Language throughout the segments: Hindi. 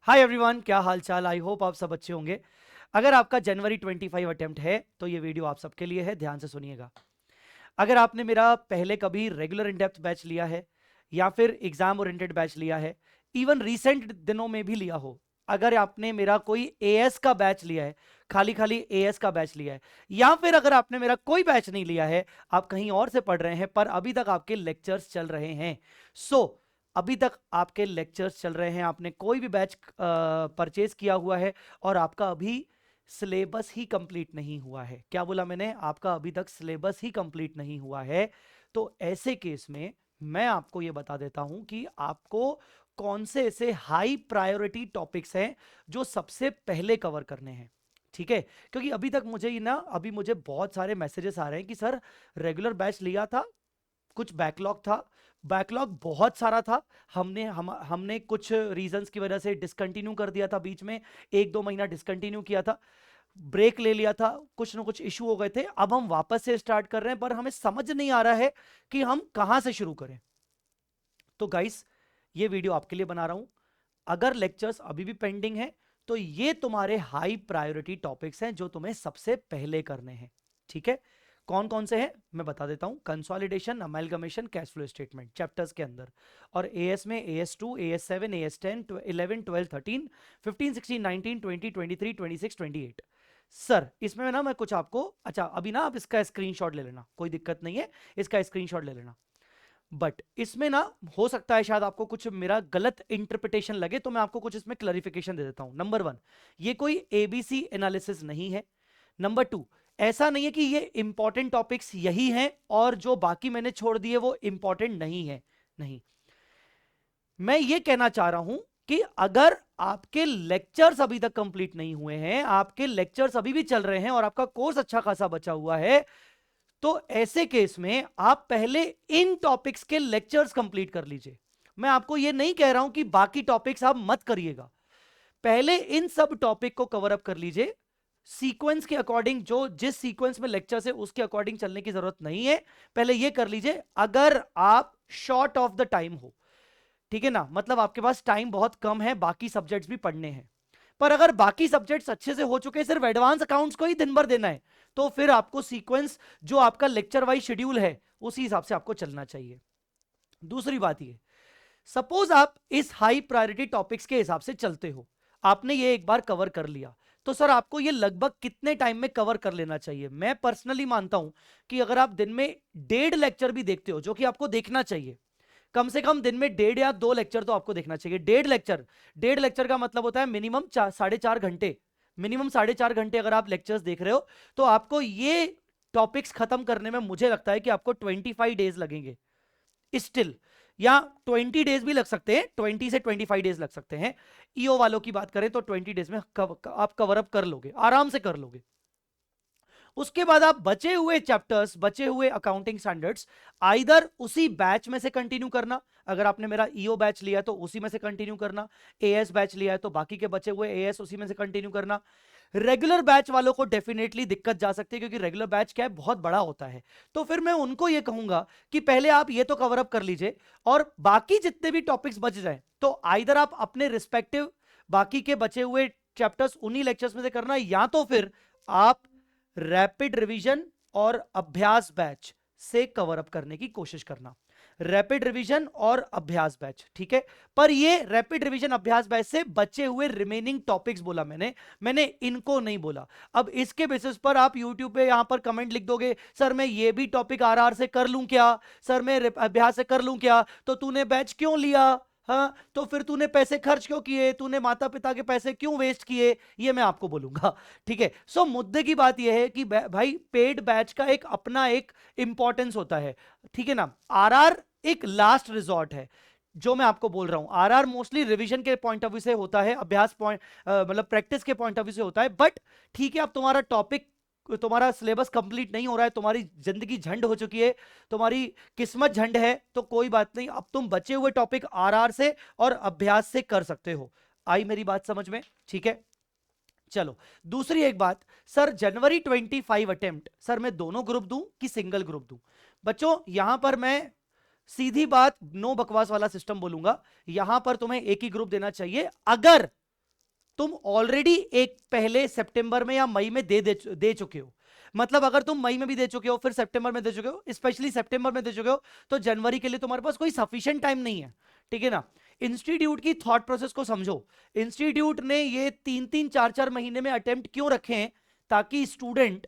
हाय एवरीवन, क्या हाल चाल। आई होप आप सब अच्छे होंगे। अगर आपका जनवरी 25 अटेम्प्ट है तो ये वीडियो आप सबके लिए है, ध्यान से सुनिएगा। अगर आपने मेरा पहले कभी रेगुलर इन डेप्थ बैच लिया है या फिर एग्जाम ओरिएंटेड बैच लिया है, इवन रिसेंट दिनों में भी लिया हो, अगर आपने मेरा कोई एएस का बैच लिया है, खाली खाली एएस का बैच लिया है, या फिर अगर आपने मेरा कोई बैच नहीं लिया है, आप कहीं और से पढ़ रहे हैं पर अभी तक आपके लेक्चर्स चल रहे हैं, सो अभी तक आपके लेक्चर्स चल रहे हैं, आपने कोई भी बैच परचेज किया हुआ है और आपका अभी सिलेबस ही कंप्लीट नहीं हुआ है। क्या बोला मैंने? आपका अभी तक सिलेबस ही कंप्लीट नहीं हुआ है। तो ऐसे केस में मैं आपको यह बता देता हूं कि आपको कौन से ऐसे हाई प्रायोरिटी टॉपिक्स हैं जो सबसे पहले कवर करने हैं। ठीक है, क्योंकि अभी तक मुझे बहुत सारे मैसेजेस आ रहे हैं कि सर रेगुलर बैच लिया था, कुछ बैकलॉग था, बैकलॉग बहुत सारा था, हमने कुछ रीजंस की वजह से डिसकंटिन्यू कर दिया था, बीच में 1-2 महीना डिसकंटिन्यू किया था, ब्रेक ले लिया था, कुछ ना कुछ इशू हो गए थे, अब हम वापस से स्टार्ट कर रहे हैं पर हमें समझ नहीं आ रहा है कि हम कहां से शुरू करें। तो गाइस, ये वीडियो आपके लिए बना रहा हूं। अगर लेक्चर्स अभी भी पेंडिंग है तो ये तुम्हारे हाई प्रायोरिटी टॉपिक्स हैं जो तुम्हें सबसे पहले करने हैं। ठीक है, कौन कौन से हैं मैं बता देता हूं। Consolidation, amalgamation, cash flow statement chapters के अंदर, और एएस में AS2, AS7, AS10, 11, 12, 13, 15, 16, 19, 20, 23, 26, 28। सर इसमें ना मैं कुछ आपको, अच्छा अभी ना आप इसका स्क्रीनशॉट ले लेना, कोई दिक्कत नहीं है, इसका स्क्रीनशॉट ले लेना। बट इसमें ना हो सकता है शायद आपको कुछ मेरा गलत इंटरप्रिटेशन लगे, तो मैं आपको कुछ इसमें क्लैरिफिकेशन दे देता हूं। नंबर 1, ये कोई एबीसी एनालिसिस नहीं है। नंबर 2, ऐसा नहीं है कि ये इंपॉर्टेंट टॉपिक्स यही हैं और जो बाकी मैंने छोड़ दिए वो इंपॉर्टेंट नहीं है। नहीं, मैं ये कहना चाह रहा हूं कि अगर आपके लेक्चर्स अभी तक कंप्लीट नहीं हुए हैं, आपके लेक्चर्स अभी भी चल रहे हैं और आपका कोर्स अच्छा खासा बचा हुआ है, तो ऐसे केस में आप पहले इन टॉपिक्स के लेक्चर्स कंप्लीट कर लीजिए। मैं आपको यह नहीं कह रहा हूं कि बाकी टॉपिक्स आप मत करिएगा, पहले इन सब टॉपिक को कवर अप कर लीजिए सीक्वेंस के अकॉर्डिंग। जो जिस सीक्वेंस में लेक्चर है उसके अकॉर्डिंग चलने की जरूरत नहीं है, पहले यह कर लीजिए। अगर आप शॉर्ट ऑफ द टाइम हो, ठीक है ना, मतलब आपके पास टाइम बहुत कम है, बाकी सब्जेक्ट्स भी पढ़ने हैं, पर अगर बाकी सब्जेक्ट्स अच्छे से हो चुके हैं, सिर्फ एडवांस अकाउंट्स को ही दिन भर देना है, तो फिर आपको सीक्वेंस जो आपका लेक्चर वाइज शेड्यूल है उसी हिसाब से आपको चलना चाहिए। दूसरी बात ये, सपोज आप इस हाई प्रायोरिटी टॉपिक्स के हिसाब से चलते हो, आपने ये एक बार कवर कर लिया, तो सर आपको ये लगभग कितने टाइम में कवर कर लेना चाहिए? मैं पर्सनली मानता हूं कि अगर आप दिन में 1.5 लेक्चर भी देखते हो, जो कि आपको देखना चाहिए, कम से कम दिन में 1.5 या 2 लेक्चर तो आपको देखना चाहिए। 1.5 लेक्चर का मतलब होता है मिनिमम 4.5 घंटे, मिनिमम 4.5 घंटे अगर आप लेक्चर्स देख रहे हो, तो आपको ये टॉपिक्स खत्म करने में मुझे लगता है कि आपको 25 डेज लगेंगे स्टिल, या 20 डेज भी लग सकते हैं, 20 से 25 डेज लग सकते हैं। ईओ वालों की बात करें तो 20 डेज में आप कवर अप कर लोगे, आराम से कर लोगे। उसके बाद आप बचे हुए चैप्टर्स, बचे हुए अकाउंटिंग स्टैंडर्ड्स आइदर उसी बैच में से कंटिन्यू करना, अगर आपने मेरा ईओ बैच लिया तो उसी में से कंटिन्यू करना, एएस बैच लिया है तो बाकी के बचे हुए एएस उसी में से कंटिन्यू करना। रेगुलर बैच वालों को डेफिनेटली दिक्कत जा सकती है, क्योंकि रेगुलर बैच क्या है, बहुत बड़ा होता है, तो फिर मैं उनको ये कहूंगा कि पहले आप ये तो कवर अप कर लीजिए, और बाकी जितने भी टॉपिक्स बच जाए तो आइदर आप अपने रिस्पेक्टिव बाकी के बचे हुए चैप्टर्स उन्हीं लेक्चर्स में से करना, या तो फिर आप रैपिड रिवीजन और अभ्यास बैच से कवर अप करने की कोशिश करना। रैपिड रिवीजन और अभ्यास बैच, ठीक है, पर ये रैपिड रिवीजन अभ्यास बैच से बचे हुए रिमेनिंग टॉपिक्स बोला मैंने इनको नहीं बोला। अब इसके बेसिस पर आप यूट्यूब पे यहां पर कमेंट लिख दोगे, सर मैं ये भी टॉपिक आरआर से कर लूं क्या, सर मैं अभ्यास से कर लूं क्या, तो तूने बैच क्यों लिया, हाँ तो फिर तूने पैसे खर्च क्यों किए, तूने माता पिता के पैसे क्यों वेस्ट किए, ये मैं आपको बोलूंगा। ठीक है, सो मुद्दे की बात यह है कि भाई पेड बैच का एक अपना एक इंपॉर्टेंस होता है, ठीक है ना। आरआर एक लास्ट रिजॉर्ट है, जो मैं आपको बोल रहा हूं, आरआर मोस्टली रिवीजन के पॉइंट ऑफ व्यू से होता है, अभ्यास पॉइंट मतलब प्रैक्टिस के पॉइंट ऑफ व्यू से होता है, बट ठीक है, अब तुम्हारा टॉपिक, तुम्हारा सिलेबस कंप्लीट नहीं हो रहा है, तुम्हारी जिंदगी झंड हो चुकी है, तुम्हारी किस्मत झंड है, तो कोई बात नहीं, अब तुम बचे हुए टॉपिक आरआर से और अभ्यास से कर सकते हो। आई मेरी बात समझ में? ठीक है, चलो दूसरी एक बात, सर जनवरी 25 अटेम्प्ट, सर मैं दोनों ग्रुप दूं कि सिंगल ग्रुप दूं? बच्चों यहां पर मैं सीधी बात, नो बकवास वाला सिस्टम बोलूंगा, यहां पर तुम्हें एक ही ग्रुप देना चाहिए, अगर तुम ऑलरेडी एक पहले सितंबर में या मई में दे चुके हो। मतलब अगर तुम मई में भी दे चुके हो, फिर सितंबर में दे चुके हो, स्पेशली सितंबर में दे चुके हो, तो जनवरी के लिए तुम्हारे पास कोई सफिशिएंट टाइम नहीं है, ठीक है ना। इंस्टीट्यूट की थॉट प्रोसेस को समझो। इंस्टीट्यूट ने ये 3-3 4-4 महीने में अटेम्प्ट क्यों रखे हैं? ताकि स्टूडेंट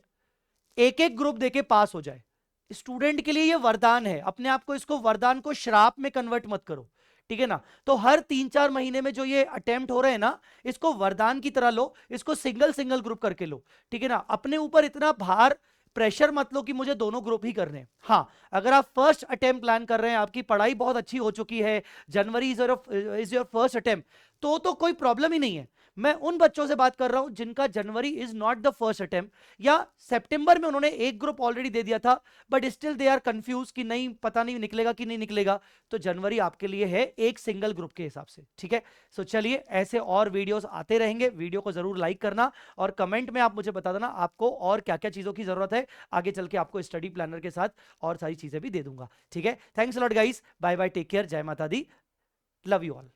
एक एक ग्रुप देके पास हो जाए। स्टूडेंट के लिए ये वरदान है, अपने आप को, इसको वरदान को श्राप में कन्वर्ट मत करो, ठीक है ना। तो हर 3-4 महीने में जो ये अटेम्प्ट हो रहे हैं ना, इसको वरदान की तरह लो, इसको सिंगल सिंगल ग्रुप करके लो, ठीक है ना। अपने ऊपर इतना भार, प्रेशर मत लो कि मुझे दोनों ग्रुप ही करने हैं। हाँ, अगर आप फर्स्ट अटेम्प्ट प्लान कर रहे हैं, आपकी पढ़ाई बहुत अच्छी हो चुकी है, जनवरी इज योर फर्स्ट अटेम्प्ट, तो कोई प्रॉब्लम ही नहीं है। मैं उन बच्चों से बात कर रहा हूं जिनका जनवरी is not the first attempt, या सितंबर में उन्होंने एक ग्रुप ऑलरेडी दे दिया था, but still they are confuse कि नहीं, पता नहीं निकलेगा कि नहीं निकलेगा। तो जनवरी आपके लिए है एक सिंगल ग्रुप के हिसाब से, ठीक है। सो चलिए, ऐसे और वीडियोस आते रहेंगे। वीडियो को जरूर लाइक करना और कमेंट में आप मुझे बता देना आपको और क्या क्या चीजों की जरूरत है। आगे चल के आपको स्टडी प्लानर के साथ और सारी चीजें भी दे दूंगा, ठीक है। Thanks a lot guys, bye bye, take care, जय माता दी, लव यू ऑल।